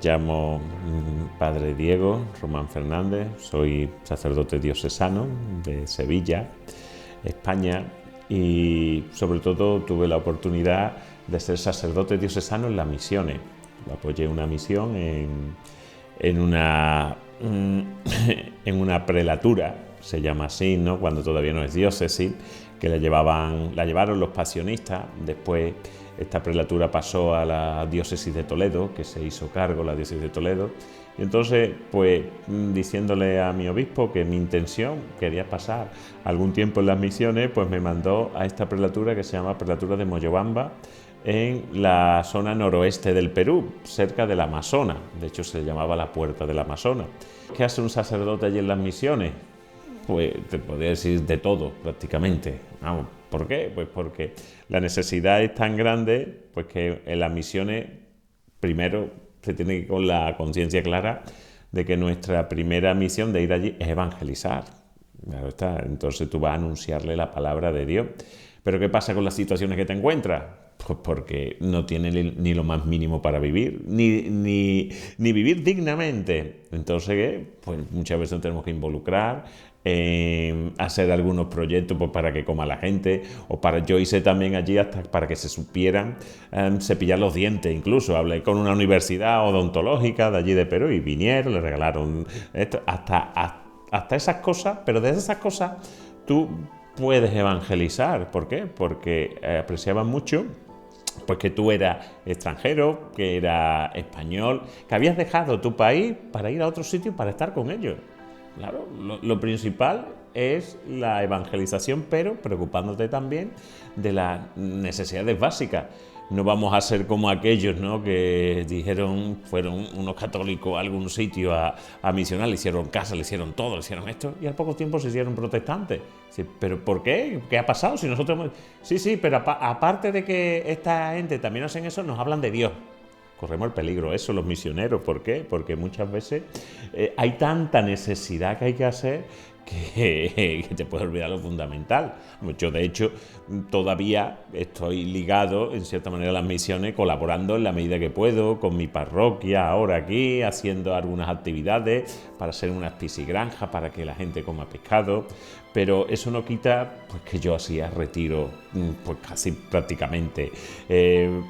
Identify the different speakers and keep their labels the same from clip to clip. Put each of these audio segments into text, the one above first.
Speaker 1: llamo Padre Diego Román Fernández, soy sacerdote diocesano de Sevilla, España, y sobre todo tuve la oportunidad de ser sacerdote diocesano en las misiones. Apoyé una misión en una prelatura, se llama así, ¿no?, cuando todavía no es diócesis, que la llevaron los pasionistas. Después esta prelatura pasó a la diócesis de Toledo, que se hizo cargo la diócesis de Toledo, y entonces, pues, diciéndole a mi obispo que mi intención quería pasar algún tiempo en las misiones, pues me mandó a esta prelatura que se llama Prelatura de Moyobamba, en la zona noroeste del Perú, cerca del Amazonas. De hecho, se llamaba la Puerta del Amazonas. ¿Qué hace un sacerdote allí en las misiones? Pues te podría decir de todo, prácticamente. Vamos, ¿por qué? Pues porque la necesidad es tan grande, pues que en las misiones, primero, se tiene que ir con la conciencia clara de que nuestra primera misión de ir allí es evangelizar. Claro está, entonces tú vas a anunciarle la palabra de Dios. ¿Pero qué pasa con las situaciones que te encuentras? Pues porque no tienes ni lo más mínimo para vivir, ni vivir dignamente. Entonces, ¿qué? Pues muchas veces nos tenemos que involucrar en hacer algunos proyectos, pues, para que coma la gente, yo hice también allí hasta para que se supieran cepillar los dientes. Incluso hablé con una universidad odontológica de allí de Perú y vinieron, le regalaron esto, hasta esas cosas. Pero de esas cosas tú puedes evangelizar. ¿Por qué? Porque apreciaban mucho pues que tú eras extranjero, que eras español, que habías dejado tu país para ir a otro sitio para estar con ellos. Claro, lo principal es la evangelización, pero preocupándote también de las necesidades básicas. No vamos a ser como aquellos, ¿no?, que fueron unos católicos a algún sitio a misionar, le hicieron casa, le hicieron todo, le hicieron esto, y al poco tiempo se hicieron protestantes. Sí, ¿pero por qué? ¿Qué ha pasado? Si nosotros... Sí, pero aparte de que esta gente también hacen eso, nos hablan de Dios. Corremos el peligro, eso, los misioneros. ¿Por qué? Porque muchas veces hay tanta necesidad que hay que hacer que te puedes olvidar lo fundamental. Yo, de hecho, todavía estoy ligado, en cierta manera, a las misiones, colaborando en la medida que puedo, con mi parroquia, ahora aquí, haciendo algunas actividades para hacer unas piscigranjas, para que la gente coma pescado. Pero eso no quita, pues, que yo hacía retiro, pues casi prácticamente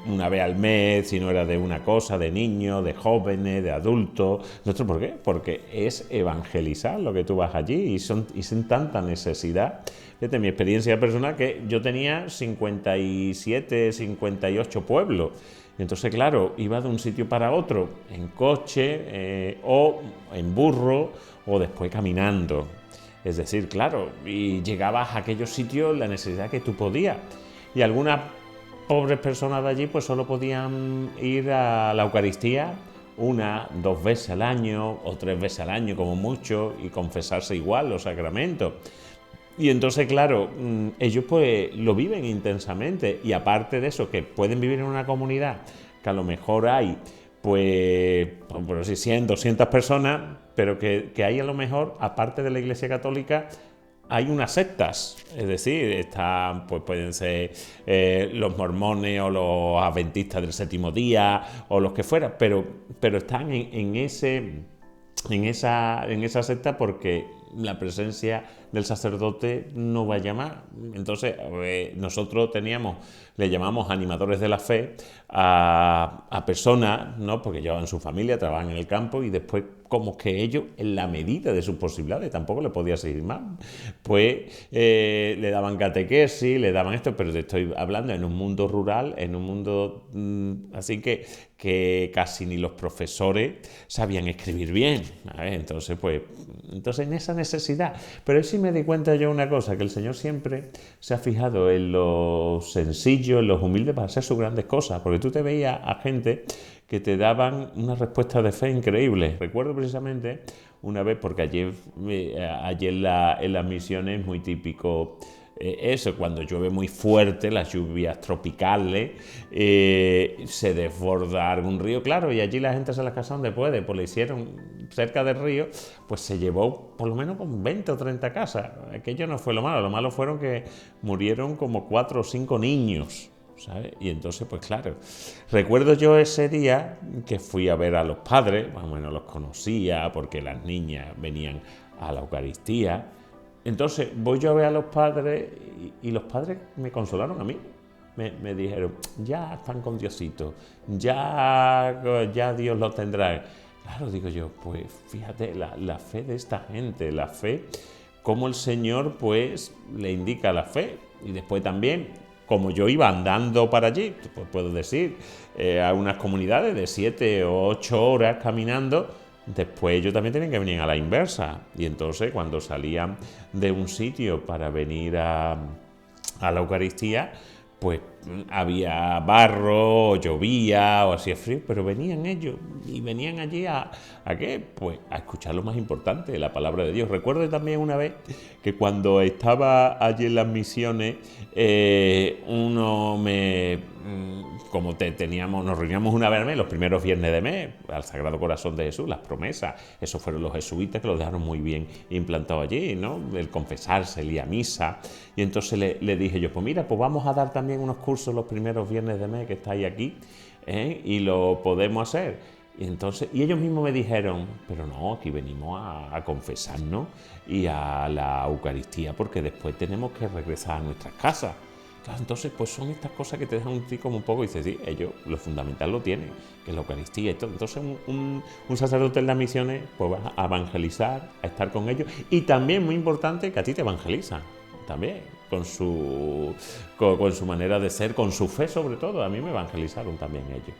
Speaker 1: una vez al mes, si no era de una cosa, de niños, de jóvenes, de adultos. ¿Esto por qué? Porque es evangelizar lo que tú vas allí, y sin tanta necesidad. Fíjate, mi experiencia personal, que yo tenía 57, 58 pueblos. Entonces, claro, iba de un sitio para otro, en coche, o en burro, o después caminando. Es decir, claro, y llegabas a aquellos sitios la necesidad que tú podías. Y algunas pobres personas de allí pues solo podían ir a la Eucaristía 1, 2 veces al año o 3 veces al año como mucho, y confesarse igual los sacramentos. Y entonces, claro, ellos pues lo viven intensamente, y aparte de eso, que pueden vivir en una comunidad que a lo mejor hay pues, por así, 100, 200 personas, pero que hay a lo mejor, aparte de la Iglesia Católica, hay unas sectas. Es decir, pues pueden ser los mormones o los adventistas del séptimo día o los que fuera, pero están en esa secta porque la presencia del sacerdote no va a llamar. Entonces, nosotros le llamamos animadores de la fe a personas, ¿no?, porque llevan su familia, trabajan en el campo, y después, como que ellos, en la medida de sus posibilidades, tampoco le podía seguir más, pues le daban catequesis, le daban esto, pero te estoy hablando en un mundo rural, en un mundo así que casi ni los profesores sabían escribir bien, ¿sabes? Entonces, en esa necesidad. Pero sí me di cuenta yo una cosa, que el Señor siempre se ha fijado en los sencillos, en los humildes, para hacer sus grandes cosas, porque tú te veías a gente que te daban una respuesta de fe increíble. Recuerdo precisamente una vez, porque allí en las misiones es muy típico eso, cuando llueve muy fuerte, las lluvias tropicales, se desborda algún río, claro, y allí la gente se las casa donde puede, pues le hicieron cerca del río, pues se llevó por lo menos con 20 o 30 casas. Aquello no fue lo malo fueron que murieron como 4 o 5 niños. ¿sabes? Y entonces, pues claro, recuerdo yo ese día que fui a ver a los padres, más o menos los conocía porque las niñas venían a la Eucaristía. Entonces voy yo a ver a los padres y los padres me consolaron a mí. Me dijeron, ya están con Diosito, ya Dios lo tendrá. Claro, digo yo, pues fíjate la fe de esta gente, la fe, cómo el Señor pues le indica la fe. Y después también, como yo iba andando para allí, pues puedo decir, a unas comunidades de 7 o 8 horas caminando, después ellos también tienen que venir a la inversa. Y entonces cuando salían de un sitio para venir a la Eucaristía, pues había barro, o llovía, o hacía frío, pero venían ellos y venían allí ¿a qué? Pues a escuchar lo más importante, la palabra de Dios. Recuerdo también una vez que cuando estaba allí en las misiones, nos reuníamos una vez al mes, los primeros viernes de mes, al Sagrado Corazón de Jesús, las promesas, esos fueron los jesuitas que lo dejaron muy bien implantado allí, ¿no? El confesarse, el ir a misa, y entonces le dije yo, pues mira, pues vamos a dar también unos cursos los primeros viernes de mes que estáis aquí, y lo podemos hacer. Y ellos mismos me dijeron, pero no, aquí venimos a confesarnos y a la Eucaristía porque después tenemos que regresar a nuestras casas. Claro, entonces, pues son estas cosas que te dejan un como un poco y dices, sí, ellos lo fundamental lo tienen, que es la Eucaristía y todo. Entonces, un sacerdote en las misiones, pues va a evangelizar, a estar con ellos. Y también, muy importante, que a ti te evangelizan, también, con su manera de ser, con su fe sobre todo. A mí me evangelizaron también ellos.